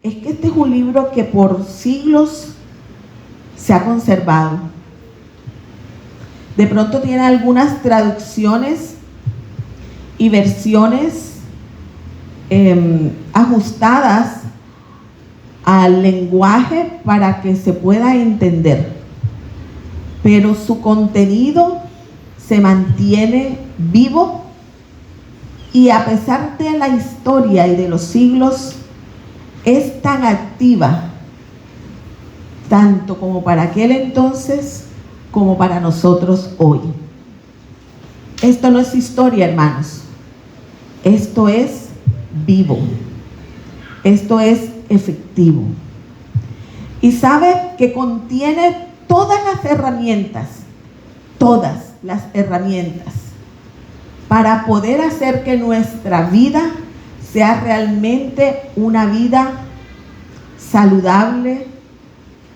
es que este es un libro que por siglos se ha conservado. De pronto tiene algunas traducciones y versiones ajustadas al lenguaje para que se pueda entender, pero su contenido se mantiene vivo y a pesar de la historia y de los siglos es tan activa, tanto como para aquel entonces como para nosotros hoy. Esto no es historia, hermanos, esto es vivo, esto es efectivo. Y sabe que contiene todas las herramientas para poder hacer que nuestra vida sea realmente una vida saludable,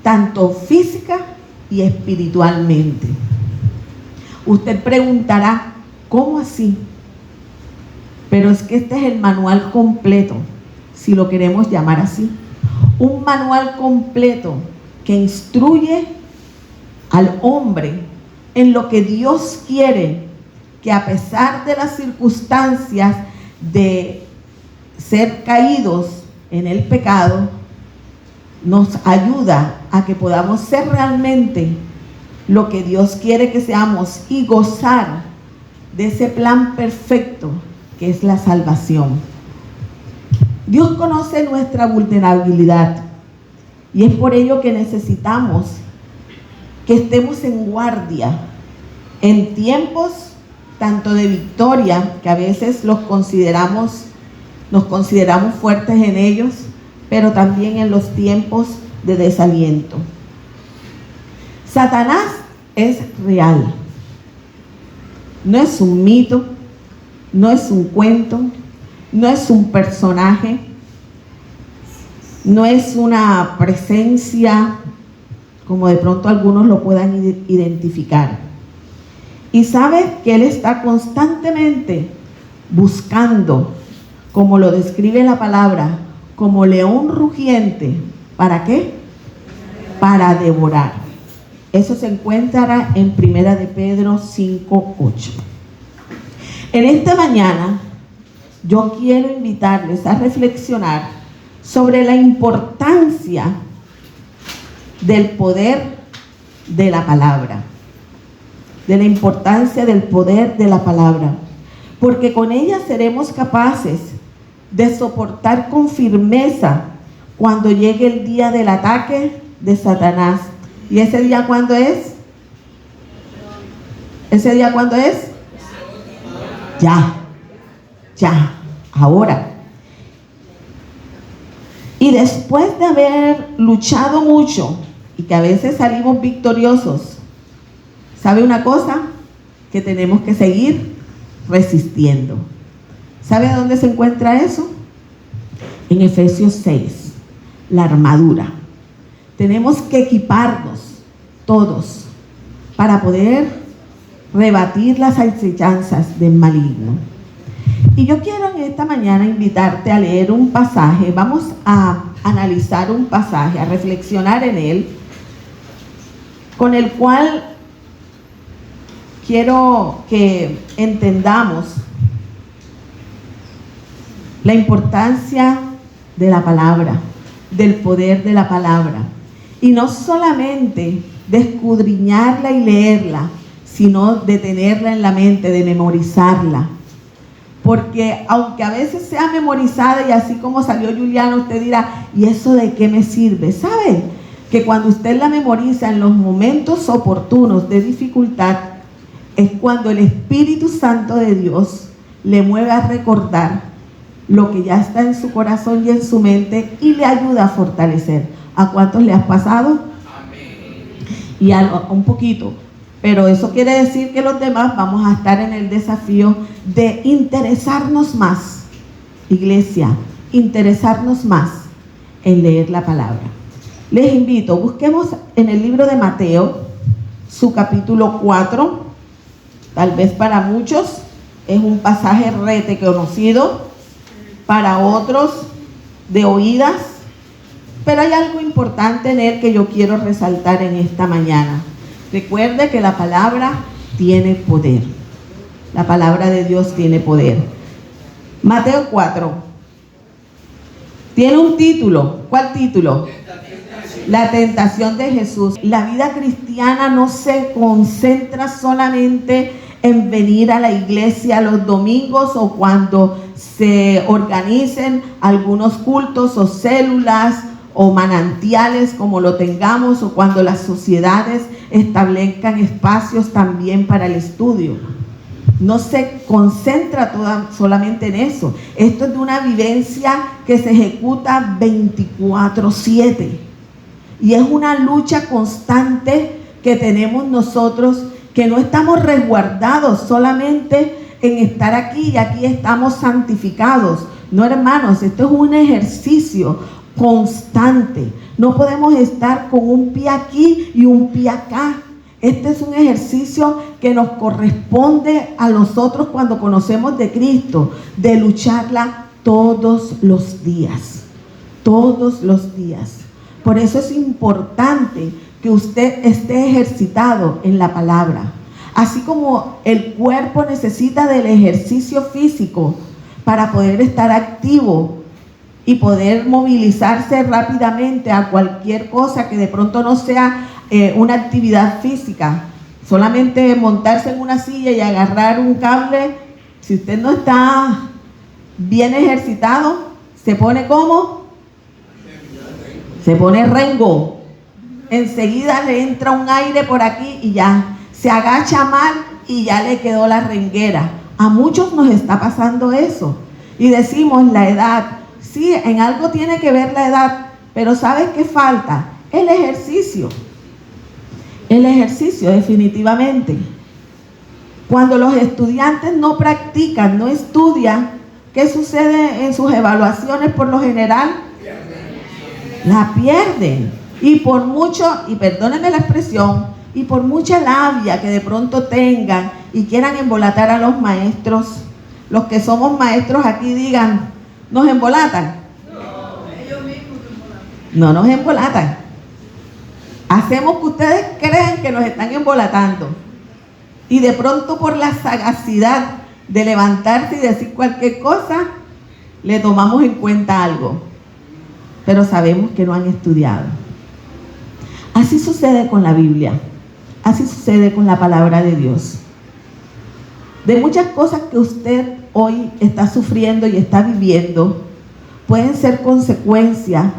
tanto física y espiritualmente. Usted preguntará, ¿cómo así? Pero es que este es el manual completo, si lo queremos llamar así. Un manual completo que instruye al hombre en lo que Dios quiere, que a pesar de las circunstancias de ser caídos en el pecado, nos ayuda a que podamos ser realmente lo que Dios quiere que seamos y gozar de ese plan perfecto que es la salvación. Dios conoce nuestra vulnerabilidad y es por ello que necesitamos que estemos en guardia en tiempos tanto de victoria, que a veces nos consideramos fuertes en ellos, pero también en los tiempos de desaliento. Satanás es real. No es un mito, no es un cuento, no es un personaje, no es una presencia como de pronto algunos lo puedan identificar. Y sabe que él está constantemente buscando, como lo describe la palabra, como león rugiente. ¿Para qué? Para devorar. Eso se encuentra en 1 de Pedro 5:8. En esta mañana yo quiero invitarles a reflexionar sobre la importancia del poder de la palabra. De la importancia del poder de la palabra. Porque con ella seremos capaces de soportar con firmeza cuando llegue el día del ataque de Satanás. ¿Y ese día cuándo es? ¿Ese día cuándo es? Ya, ahora. Y después de haber luchado mucho y que a veces salimos victoriosos, ¿sabe una cosa? Que tenemos que seguir resistiendo. ¿Sabe dónde se encuentra eso? En Efesios 6, la armadura. Tenemos que equiparnos todos para poder rebatir las acechanzas del maligno. Y yo quiero en esta mañana invitarte a leer un pasaje. Vamos a analizar un pasaje, a reflexionar en él, con el cual quiero que entendamos la importancia de la palabra, del poder de la palabra. Y no solamente de escudriñarla y leerla, sino de tenerla en la mente, de memorizarla. Porque aunque a veces sea memorizada y así como salió Juliana, usted dirá, ¿y eso de qué me sirve? ¿Sabe? Que cuando usted la memoriza en los momentos oportunos de dificultad, es cuando el Espíritu Santo de Dios le mueve a recordar lo que ya está en su corazón y en su mente y le ayuda a fortalecer. ¿A cuántos le has pasado? Amén. Y un poquito. Pero eso quiere decir que los demás vamos a estar en el desafío de interesarnos más, iglesia, interesarnos más en leer la palabra. Les invito, busquemos en el libro de Mateo, su capítulo 4, tal vez para muchos es un pasaje rete conocido, para otros de oídas, Pero hay algo importante en él que yo quiero resaltar en esta mañana. Recuerde que la palabra tiene poder. La palabra de Dios tiene poder. Mateo 4. Tiene un título. ¿Cuál título? La tentación de Jesús. La vida cristiana no se concentra solamente en venir a la iglesia los domingos o cuando se organicen algunos cultos o células o manantiales, como lo tengamos, o cuando las sociedades establezcan espacios también para el estudio. No se concentra solamente en eso. Esto es de una vivencia que se ejecuta 24/7. Y es una lucha constante que tenemos nosotros, que no estamos resguardados solamente en estar aquí y aquí estamos santificados. No, hermanos, esto es un ejercicio constante. No podemos estar con un pie aquí y un pie acá. Este es un ejercicio que nos corresponde a nosotros cuando conocemos de Cristo, de lucharla todos los días. Todos los días. Por eso es importante que usted esté ejercitado en la palabra. Así como el cuerpo necesita del ejercicio físico para poder estar activo y poder movilizarse rápidamente a cualquier cosa que de pronto no sea una actividad física, solamente montarse en una silla y agarrar un cable. Si usted no está bien ejercitado, se pone ¿cómo? Se pone rengo. Enseguida le entra un aire por aquí y ya se agacha mal y ya le quedó la renguera. A muchos nos está pasando eso y decimos la edad. Sí, en algo tiene que ver la edad, pero ¿sabes qué falta? El ejercicio. El ejercicio, definitivamente. Cuando los estudiantes no practican, no estudian, ¿qué sucede en sus evaluaciones por lo general? La pierden. Y por mucho, y perdónenme la expresión, y por mucha labia que de pronto tengan y quieran embolatar a los maestros, los que somos maestros aquí digan, ¿nos embolatan? No, ellos mismos nos embolatan. No nos embolatan. Hacemos que ustedes creen que nos están embolatando. Y de pronto por la sagacidad de levantarse y decir cualquier cosa, le tomamos en cuenta algo. Pero sabemos que no han estudiado. Así sucede con la Biblia. Así sucede con la palabra de Dios. De muchas cosas que usted hoy está sufriendo y está viviendo, pueden ser consecuencia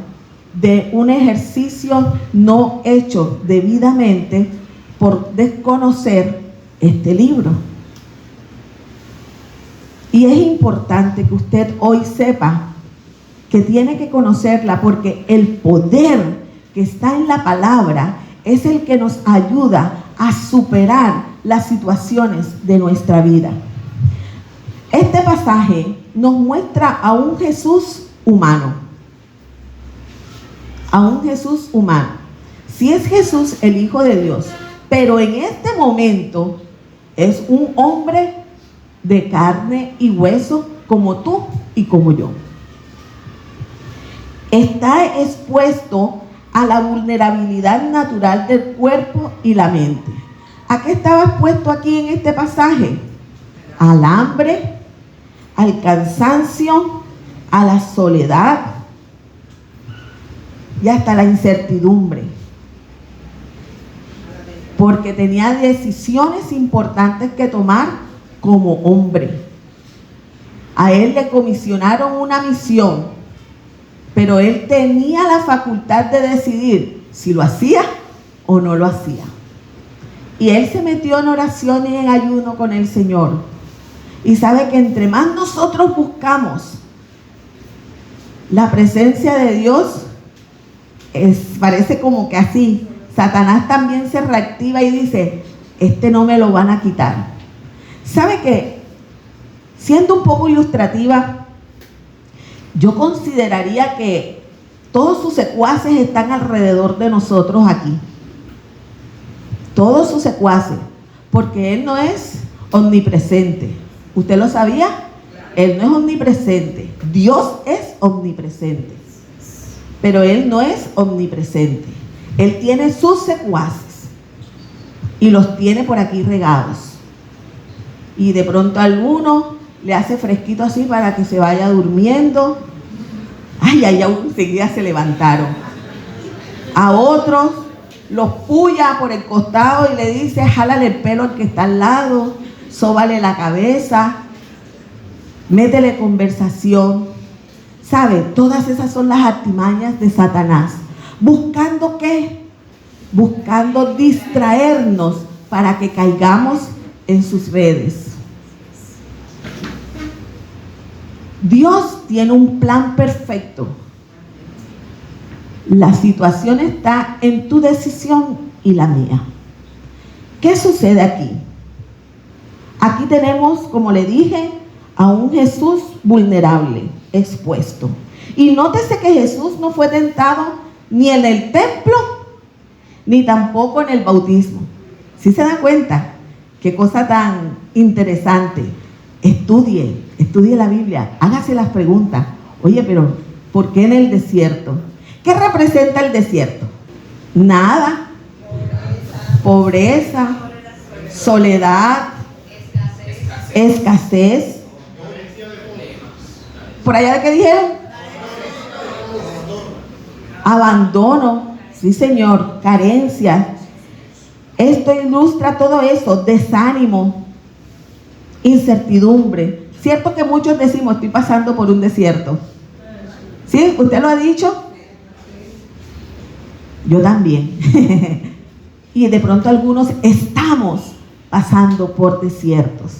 de un ejercicio no hecho debidamente por desconocer este libro. Y es importante que usted hoy sepa que tiene que conocerla, porque el poder que está en la palabra es el que nos ayuda a superar las situaciones de nuestra vida. Este pasaje nos muestra a un Jesús humano. A un Jesús humano. Sí es Jesús el Hijo de Dios, pero en este momento es un hombre de carne y hueso como tú y como yo. Está expuesto a la vulnerabilidad natural del cuerpo y la mente. ¿A qué estaba expuesto aquí en este pasaje? Al hambre, al cansancio, a la soledad y hasta la incertidumbre. Porque tenía decisiones importantes que tomar como hombre. A él le comisionaron una misión, pero él tenía la facultad de decidir si lo hacía o no lo hacía. Y él se metió en oración y en ayuno con el Señor. Y sabe que entre más nosotros buscamos la presencia de Dios, parece como que así, Satanás también se reactiva y dice, este no me lo van a quitar. ¿Sabe qué? Siendo un poco ilustrativa, yo consideraría que todos sus secuaces están alrededor de nosotros aquí. Todos sus secuaces, porque Él no es omnipresente. ¿Usted lo sabía? Él no es omnipresente. Dios es omnipresente. pero él no es omnipresente. Él tiene sus secuaces y los tiene por aquí regados. Y de pronto a alguno le hace fresquito así para que se vaya durmiendo. Ay, enseguida se levantaron. A otros los puya por el costado y le dice, jálale el pelo al que está al lado, sóbale la cabeza, métele conversación. ¿Sabe? Todas esas son las artimañas de Satanás. ¿Buscando qué? Buscando distraernos para que caigamos en sus redes. Dios tiene un plan perfecto. La situación está en tu decisión y la mía. ¿Qué sucede aquí? Aquí tenemos, como le dije, a un Jesús vulnerable, expuesto. Y nótese que Jesús no fue tentado ni en el templo, ni tampoco en el bautismo. ¿Sí se dan cuenta? Qué cosa tan interesante. Estudie la Biblia, hágase las preguntas. Oye, pero ¿por qué en el desierto? ¿Qué representa el desierto? Nada. Pobreza, soledad, escasez. ¿Por allá de qué dijeron? Abandono. Sí, señor. Carencia. Esto ilustra todo eso. Desánimo, incertidumbre. Cierto que muchos decimos, estoy pasando por un desierto. ¿Sí? ¿Usted lo ha dicho? Yo también. Y de pronto algunos estamos pasando por desiertos.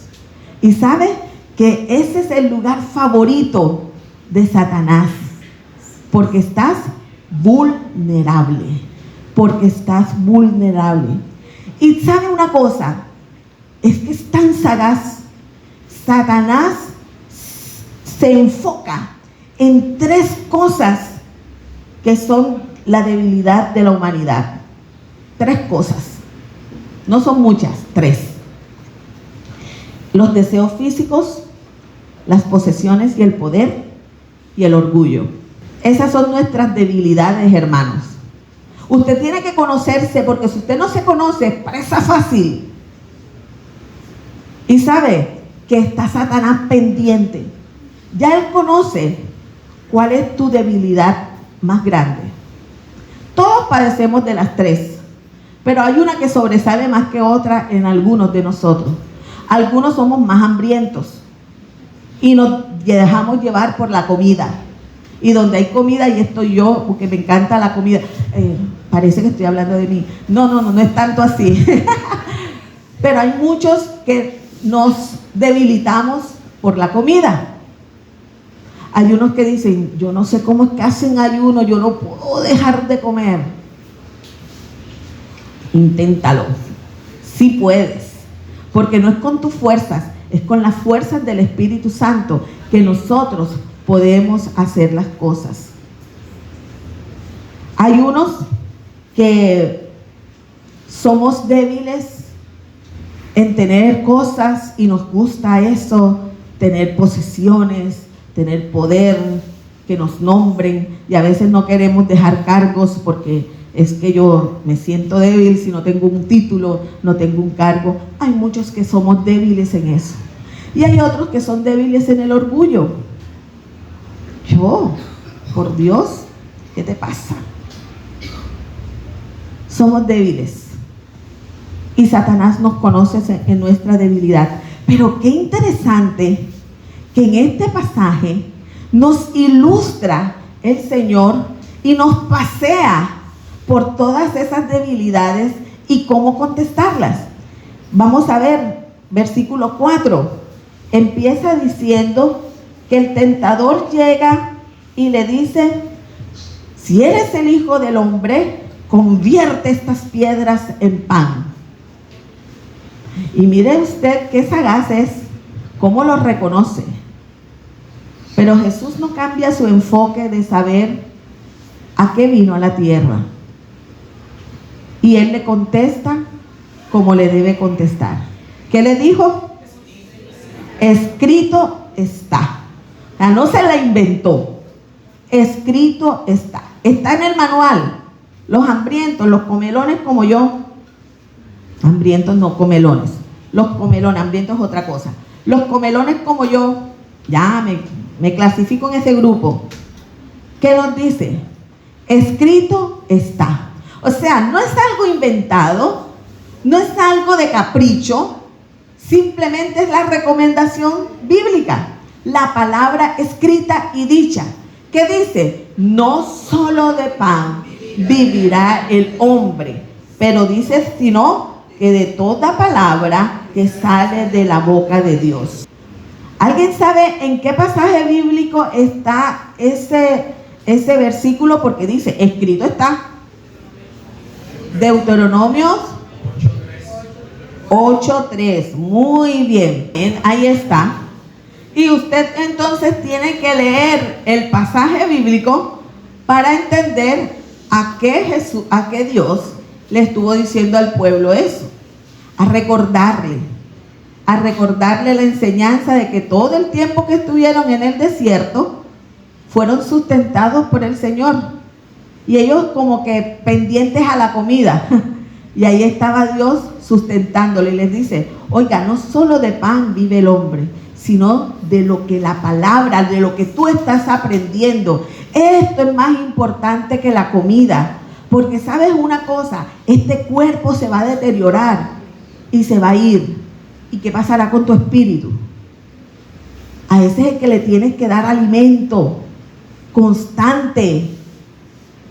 Y ¿sabe? Que ese es el lugar favorito de Satanás. Porque estás vulnerable. Porque estás vulnerable. Y ¿sabe una cosa? Es que es tan sagaz. Satanás se enfoca en tres cosas que son la debilidad de la humanidad. Tres cosas. No son muchas, tres. Los deseos físicos, las posesiones y el poder y el orgullo. Esas son nuestras debilidades, hermanos. Usted tiene que conocerse, porque si usted no se conoce, presa fácil. Y sabe que está Satanás pendiente. Ya él conoce cuál es tu debilidad más grande. Todos padecemos de las tres, pero hay una que sobresale más que otra en algunos de nosotros. Algunos somos más hambrientos y nos dejamos llevar por la comida. Y donde hay comida, y estoy yo, porque me encanta la comida. Parece que estoy hablando de mí. No es tanto así. Pero hay muchos que nos debilitamos por la comida. Hay unos que dicen, yo no sé cómo es que hacen ayuno, yo no puedo dejar de comer. Inténtalo. Sí puedes. Porque no es con tus fuerzas, es con las fuerzas del Espíritu Santo que nosotros podemos hacer las cosas. Hay unos que somos débiles en tener cosas y nos gusta eso, tener posesiones, tener poder, que nos nombren, y a veces no queremos dejar cargos porque es que yo me siento débil si no tengo un título, no tengo un cargo. Hay muchos que somos débiles en eso. Y hay otros que son débiles en el orgullo. Yo, por Dios, ¿qué te pasa? Somos débiles. Y Satanás nos conoce en nuestra debilidad. Pero qué interesante que en este pasaje nos ilustra el Señor y nos pasea por todas esas debilidades y cómo contestarlas. Vamos a ver, versículo 4. Empieza diciendo que el tentador llega y le dice, si eres el Hijo del Hombre, convierte estas piedras en pan. Y mire usted qué sagaz es, cómo lo reconoce. Pero Jesús no cambia su enfoque de saber a qué vino a la tierra. Y él le contesta como le debe contestar. ¿Qué le dijo? Escrito está. O sea, no se la inventó. Escrito está. Está en el manual. Los hambrientos, los comelones como yo. Hambrientos no, comelones. Los comelones, hambrientos es otra cosa. Los comelones como yo, ya me clasifico en ese grupo. ¿Qué nos dice? Escrito está. O sea, no es algo inventado, no es algo de capricho, simplemente es la recomendación bíblica. La palabra escrita y dicha. ¿Qué dice? No solo de pan vivirá el hombre, pero dice sino que de toda palabra que sale de la boca de Dios. ¿Alguien sabe en qué pasaje bíblico está ese versículo? Porque dice, escrito está. Deuteronomios 8:3. Muy bien, ahí está. Y usted entonces tiene que leer el pasaje bíblico para entender a qué Dios le estuvo diciendo al pueblo eso. A recordarle la enseñanza de que todo el tiempo que estuvieron en el desierto fueron sustentados por el Señor. Y ellos como que pendientes a la comida. Y ahí estaba Dios sustentándole y les dice, oiga, no solo de pan vive el hombre, sino de lo que la palabra, de lo que tú estás aprendiendo. Esto es más importante que la comida. Porque sabes una cosa, este cuerpo se va a deteriorar y se va a ir. ¿Y qué pasará con tu espíritu? A ese es el que le tienes que dar alimento constante.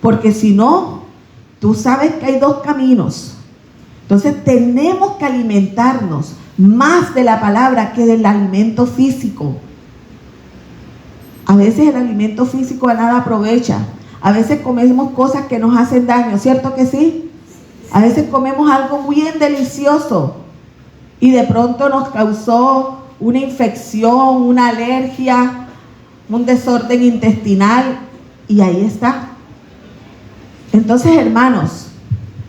Porque si no, tú sabes que hay dos caminos. Entonces tenemos que alimentarnos más de la palabra que del alimento físico. A veces el alimento físico a nada aprovecha. A veces comemos cosas que nos hacen daño, ¿cierto que sí? A veces comemos algo bien delicioso y de pronto nos causó una infección, una alergia, un desorden intestinal y ahí está. Entonces, hermanos,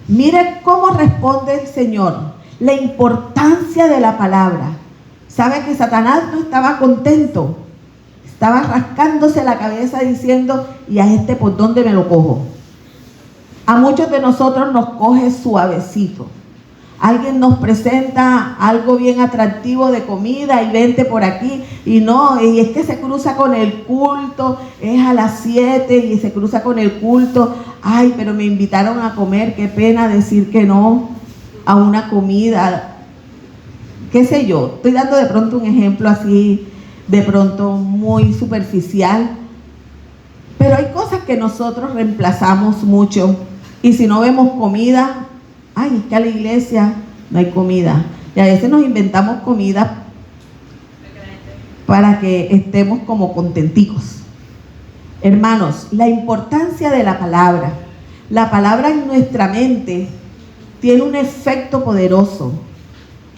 miren cómo responde el Señor. La importancia de la palabra. ¿Sabe que Satanás no estaba contento? Estaba rascándose la cabeza diciendo, ¿y a este por dónde me lo cojo? A muchos de nosotros nos coge suavecito. Alguien nos presenta algo bien atractivo de comida y vente por aquí. Y no, y es que se cruza con el culto, es a las 7 y se cruza con el culto. Ay, pero me invitaron a comer, qué pena decir que no a una comida. Qué sé yo, estoy dando de pronto un ejemplo así, de pronto muy superficial. Pero hay cosas que nosotros reemplazamos mucho. Y si no vemos comida, ay, es que a la iglesia no hay comida. Y a veces nos inventamos comida para que estemos como contenticos. Hermanos, la importancia de la palabra. La palabra en nuestra mente tiene un efecto poderoso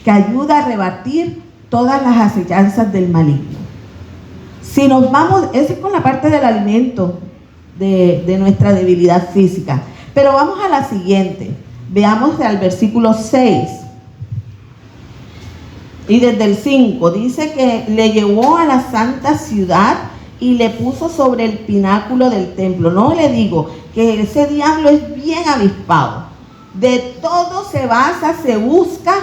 que ayuda a rebatir todas las acechanzas del maligno. Si nos vamos, eso es con la parte del alimento de nuestra debilidad física. Pero vamos a la siguiente. Veamos al versículo 6. Y desde el 5 dice que le llevó a la santa ciudad y le puso sobre el pináculo del templo. No le digo que ese diablo es bien avispado. De todo se basa, se busca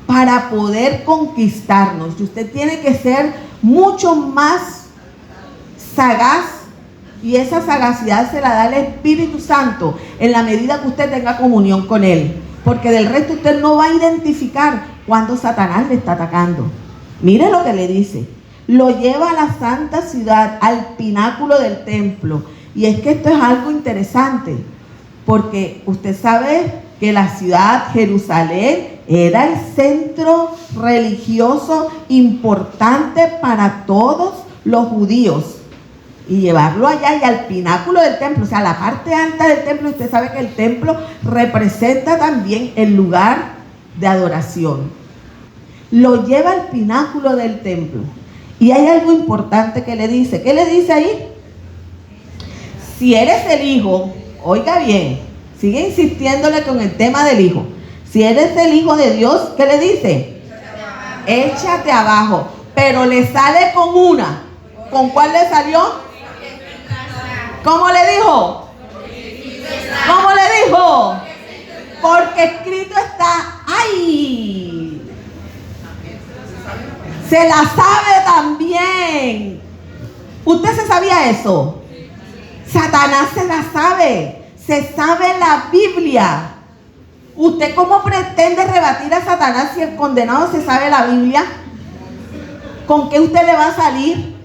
para poder conquistarnos. Y usted tiene que ser mucho más sagaz. Y esa sagacidad se la da el Espíritu Santo en la medida que usted tenga comunión con Él. Porque del resto usted no va a identificar cuando Satanás le está atacando. Mire lo que le dice. Lo lleva a la santa ciudad, al pináculo del templo. Y es que esto es algo interesante. Porque usted sabe que la ciudad, Jerusalén, era el centro religioso importante para todos los judíos. Y llevarlo allá y al pináculo del templo, o sea, la parte alta del templo. Usted sabe que el templo representa también el lugar de adoración. Lo lleva al pináculo del templo. Y hay algo importante que le dice. ¿Qué le dice ahí? Si eres el hijo, oiga bien, sigue insistiéndole con el tema del hijo. Si eres el hijo de Dios, ¿qué le dice? Échate abajo. Pero le sale con una. ¿Con cuál le salió? ¿Cómo le dijo? se la sabe también. ¿Usted se sabía eso? Satanás se la sabe. Se sabe la Biblia. ¿Usted cómo pretende rebatir a Satanás si el condenado se sabe la Biblia? ¿Con qué usted le va a salir?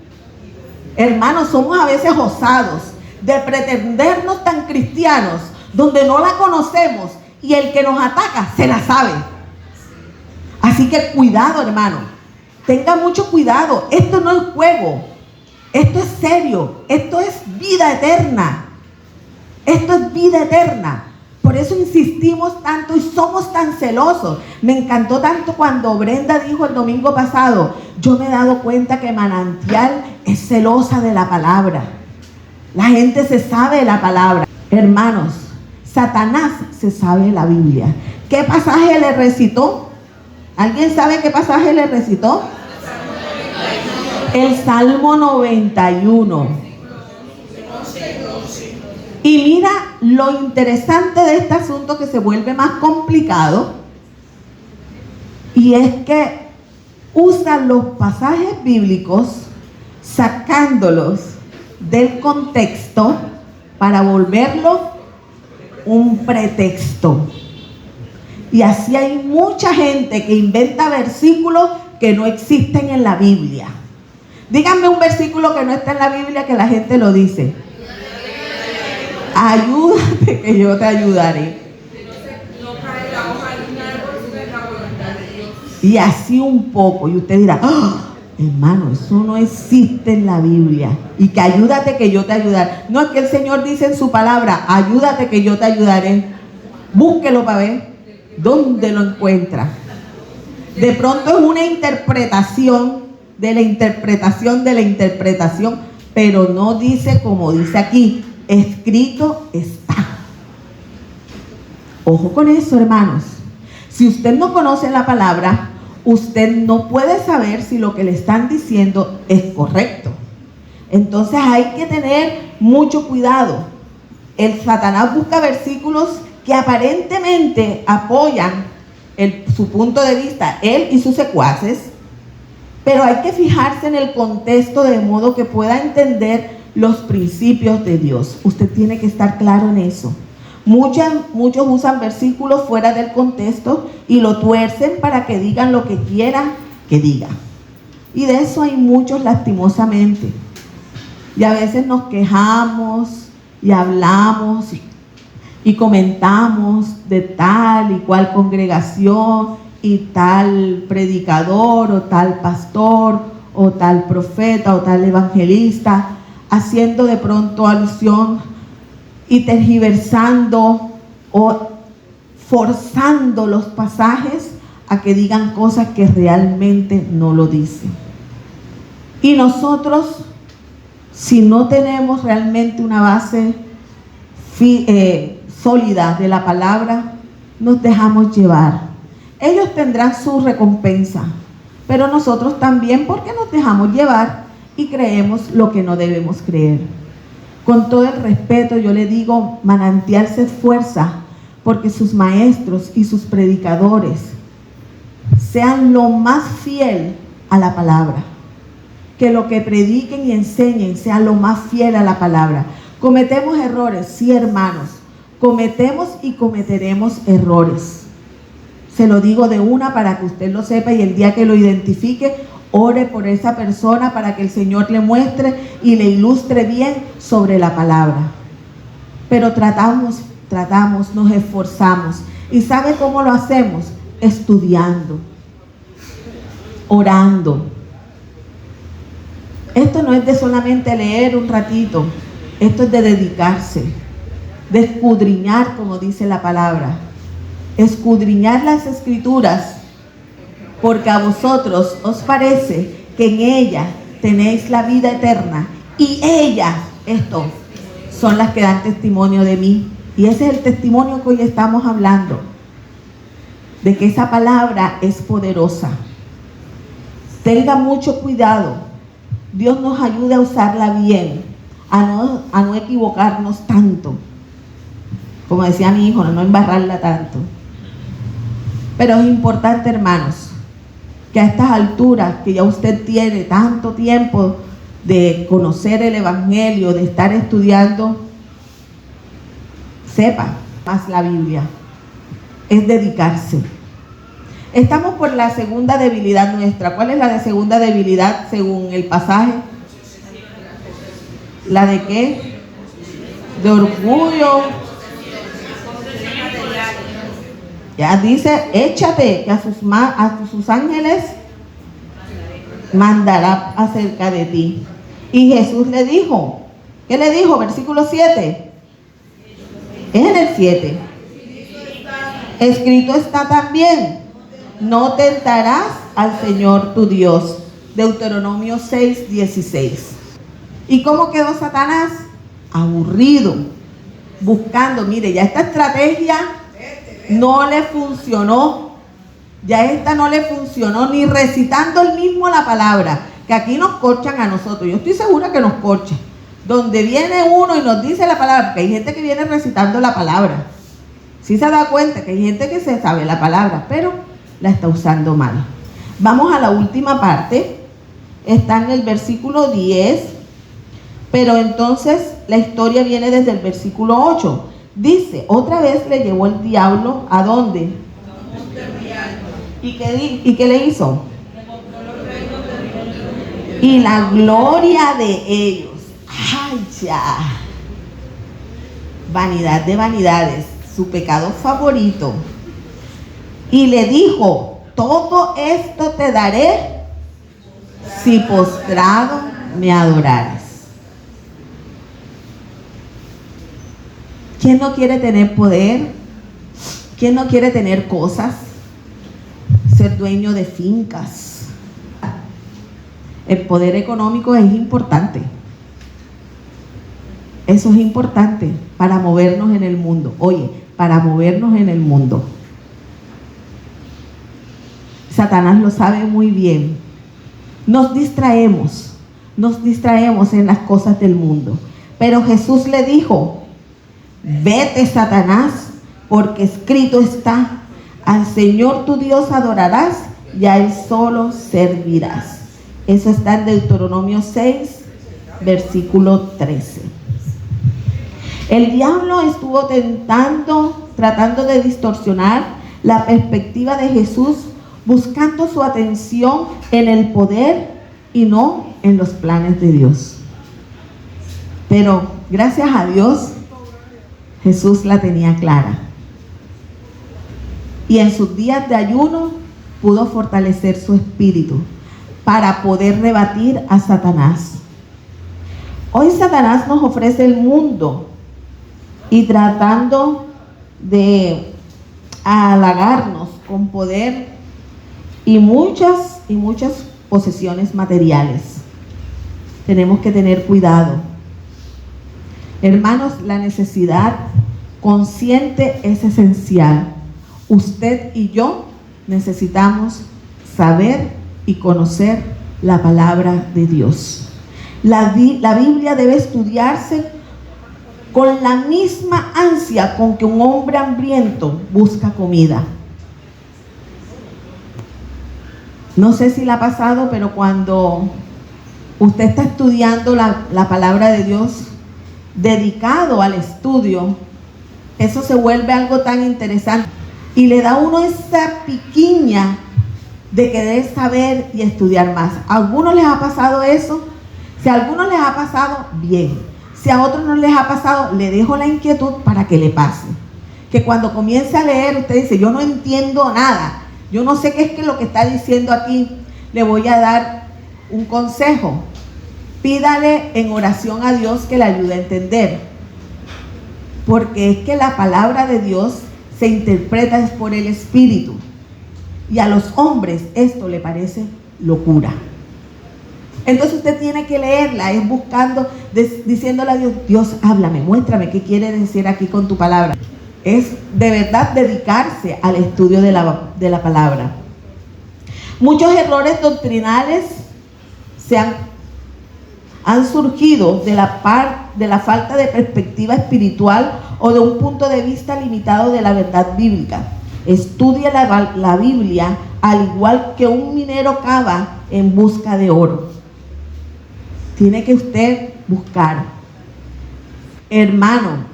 Hermanos, somos a veces osados de pretendernos tan cristianos donde no la conocemos y el que nos ataca se la sabe. Así que cuidado, hermano. Tenga mucho cuidado. Esto no es juego. Esto es serio. Esto es vida eterna. Esto es vida eterna. Por eso insistimos tanto y somos tan celosos. Me encantó tanto cuando Brenda dijo el domingo pasado, yo me he dado cuenta que Manantial es celosa de la palabra. La gente se sabe la palabra. Hermanos, Satanás se sabe la Biblia. ¿Qué pasaje le recitó? ¿Alguien sabe qué pasaje le recitó? El Salmo 91. Y mira lo interesante de este asunto, que se vuelve más complicado, y es que usan los pasajes bíblicos sacándolos del contexto para volverlo un pretexto. Y así hay mucha gente que inventa versículos que no existen en la Biblia. Díganme un versículo que no está en la Biblia que la gente lo dice. Ayúdate que yo te ayudaré. Y así un poco, y usted dirá, ¡oh! Hermano, eso no existe en la Biblia. Y que ayúdate que yo te ayudaré. No, es que el Señor dice en su palabra, ayúdate que yo te ayudaré. Búsquelo para ver dónde lo encuentra. De pronto es una interpretación de la interpretación de la interpretación, pero no dice como dice aquí, escrito está. Ojo con eso, hermanos. Si usted no conoce la palabra, usted no puede saber si lo que le están diciendo es correcto. Entonces hay que tener mucho cuidado. El Satanás busca versículos que aparentemente apoyan su punto de vista, él y sus secuaces, pero hay que fijarse en el contexto de modo que pueda entender los principios de Dios. Usted tiene que estar claro en eso. Muchos usan versículos fuera del contexto y lo tuercen para que digan lo que quieran que diga. Y de eso hay muchos, lastimosamente. Y a veces nos quejamos y hablamos y comentamos de tal y cual congregación y tal predicador o tal pastor o tal profeta o tal evangelista, haciendo de pronto alusión y tergiversando o forzando los pasajes a que digan cosas que realmente no lo dicen. Y nosotros, si no tenemos realmente una base sólida de la palabra, nos dejamos llevar. Ellos tendrán su recompensa, pero nosotros también, porque nos dejamos llevar y creemos lo que no debemos creer. Con todo el respeto, yo le digo, Manantial se esfuerza porque sus maestros y sus predicadores sean lo más fiel a la palabra. Que lo que prediquen y enseñen sea lo más fiel a la palabra. ¿Cometemos errores? Sí, hermanos. Cometemos y cometeremos errores. Se lo digo de una para que usted lo sepa, y el día que lo identifique, ore por esa persona para que el Señor le muestre y le ilustre bien sobre la palabra. Pero tratamos, nos esforzamos. ¿Y sabe cómo lo hacemos? Estudiando, orando. Esto no es de solamente leer un ratito, esto es de dedicarse, de escudriñar, como dice la palabra. Escudriñar las Escrituras, porque a vosotros os parece que en ella tenéis la vida eterna, y ellas, estos, son las que dan testimonio de mí. Y ese es el testimonio que hoy estamos hablando, de que esa palabra es poderosa. Tenga mucho cuidado. Dios nos ayude a usarla bien, a no equivocarnos tanto. Como decía mi hijo, no embarrarla tanto. Pero es importante, hermanos, que a estas alturas, que ya usted tiene tanto tiempo de conocer el Evangelio, de estar estudiando, sepa más la Biblia. Es dedicarse. Estamos por la segunda debilidad nuestra. ¿Cuál es la segunda debilidad según el pasaje? ¿La de qué? De orgullo. Ya dice, échate, que a sus ángeles mandará acerca de ti. Y Jesús le dijo, ¿qué le dijo? Versículo 7. Es en el 7. Escrito está también, no tentarás al Señor tu Dios. Deuteronomio 6:16. ¿Y cómo quedó Satanás? Aburrido, buscando. Mire, ya esta estrategia no le funcionó. Ya esta no le funcionó, ni recitando el mismo la palabra, que aquí nos corchan a nosotros. Yo estoy segura que nos corchan. Donde viene uno y nos dice la palabra, porque hay gente que viene recitando la palabra. Sí se da cuenta que hay gente que se sabe la palabra, pero la está usando mal. Vamos a la última parte. Está en el versículo 10, pero entonces la historia viene desde el versículo 8. Dice, otra vez le llevó el diablo, ¿a dónde? ¿Y qué le hizo? Y la gloria de ellos. ¡Ay, ya! Vanidad de vanidades, su pecado favorito. Y le dijo, todo esto te daré si postrado me adorares. ¿Quién no quiere tener poder? ¿Quién no quiere tener cosas? Ser dueño de fincas. El poder económico es importante. Eso es importante para movernos en el mundo. Oye, para movernos en el mundo. Satanás lo sabe muy bien. Nos distraemos en las cosas del mundo. Pero Jesús le dijo, vete, Satanás, porque escrito está, al Señor tu Dios adorarás y a Él solo servirás. Eso está en Deuteronomio 6, versículo 13. El diablo estuvo tratando de distorsionar la perspectiva de Jesús, buscando su atención en el poder y no en los planes de Dios. Pero gracias a Dios, Jesús la tenía clara. Y en sus días de ayuno pudo fortalecer su espíritu para poder rebatir a Satanás. Hoy Satanás nos ofrece el mundo y tratando de halagarnos con poder y muchas posesiones materiales. Tenemos que tener cuidado. Hermanos, la necesidad consciente es esencial. Usted y yo necesitamos saber y conocer la palabra de Dios. La Biblia debe estudiarse con la misma ansia con que un hombre hambriento busca comida. No sé si le ha pasado, pero cuando usted está estudiando la palabra de Dios, dedicado al estudio, eso se vuelve algo tan interesante y le da a uno esa piquiña de querer saber y estudiar más. ¿A algunos les ha pasado eso? Si a algunos les ha pasado, bien. Si a otros no les ha pasado, le dejo la inquietud para que le pase. Que cuando comience a leer, usted dice, yo no entiendo nada. Yo no sé qué es lo que está diciendo aquí. Le voy a dar un consejo. Pídale en oración a Dios que le ayude a entender. Porque es que la palabra de Dios se interpreta es por el Espíritu. Y a los hombres esto le parece locura. Entonces usted tiene que leerla, es buscando, diciéndole a Dios, Dios, háblame, muéstrame qué quiere decir aquí con tu palabra. Es de verdad dedicarse al estudio de la palabra. Muchos errores doctrinales han surgido de la falta de perspectiva espiritual o de un punto de vista limitado de la verdad bíblica. Estudie la Biblia al igual que un minero cava en busca de oro. Tiene que usted buscar. Hermano,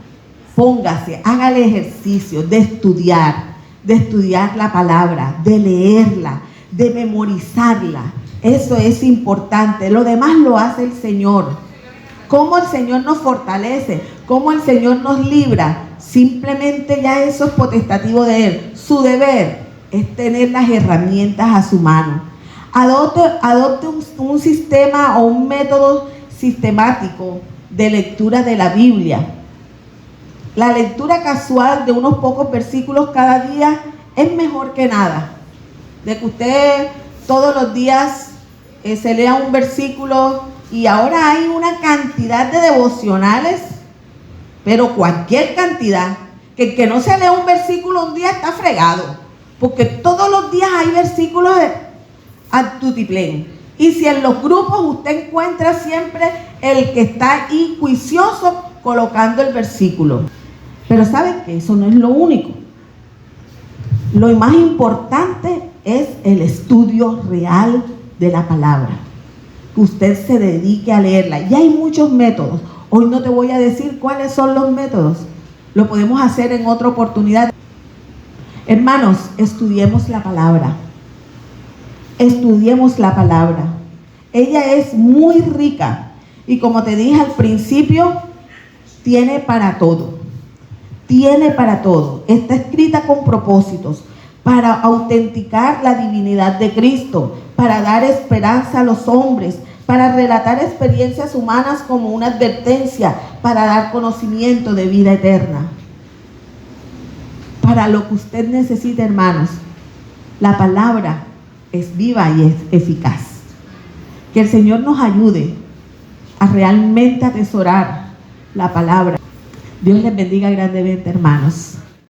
póngase, haga el ejercicio de estudiar la palabra, de leerla, de memorizarla. Eso es importante. Lo demás lo hace el Señor. ¿Cómo el Señor nos fortalece? ¿Cómo el Señor nos libra? Simplemente ya eso es potestativo de Él. Su deber es tener las herramientas a su mano. Adopte un sistema o un método sistemático de lectura de la Biblia. La lectura casual de unos pocos versículos cada día es mejor que nada. De que usted todos los días se lea un versículo, y ahora hay una cantidad de devocionales, pero cualquier cantidad, que el que no se lea un versículo un día está fregado, porque todos los días hay versículos a tutiplén. Y si en los grupos usted encuentra siempre el que está ahí juicioso colocando el versículo. Pero ¿saben qué? Eso no es lo único. Lo más importante es el estudio real de la palabra. Que usted se dedique a leerla. Y hay muchos métodos. Hoy no te voy a decir cuáles son los métodos. Lo podemos hacer en otra oportunidad. Hermanos, estudiemos la palabra. Estudiemos la palabra. Ella es muy rica. Y como te dije al principio, tiene para todo. Tiene para todo. Está escrita con propósitos, para autenticar la divinidad de Cristo, para dar esperanza a los hombres, para relatar experiencias humanas como una advertencia, para dar conocimiento de vida eterna. Para lo que usted necesite, hermanos, la palabra es viva y es eficaz. Que el Señor nos ayude a realmente atesorar la palabra. Dios les bendiga grandemente, hermanos.